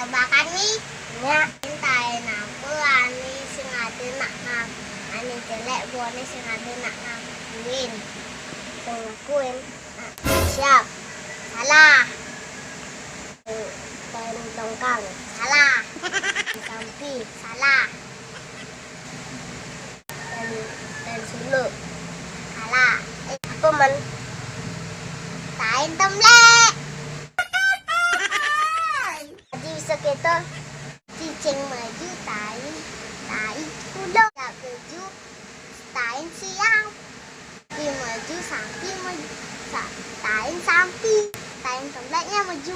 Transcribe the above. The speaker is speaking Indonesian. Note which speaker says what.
Speaker 1: cobakan nih. Ya, cintain aku ani sing ade nak ngap. Ani jelek buane sing ade nak ngakuin. Sing ngakuin. Nah, siap. Salah. Dan tongkang. Salah. Sampi. Salah. Dan suluk. Salah. Aku men tain temlek. Jadi bisa kita cicing maju tai udah tak keju tain siang di maju sampi maju tain sampi tain temleknya maju.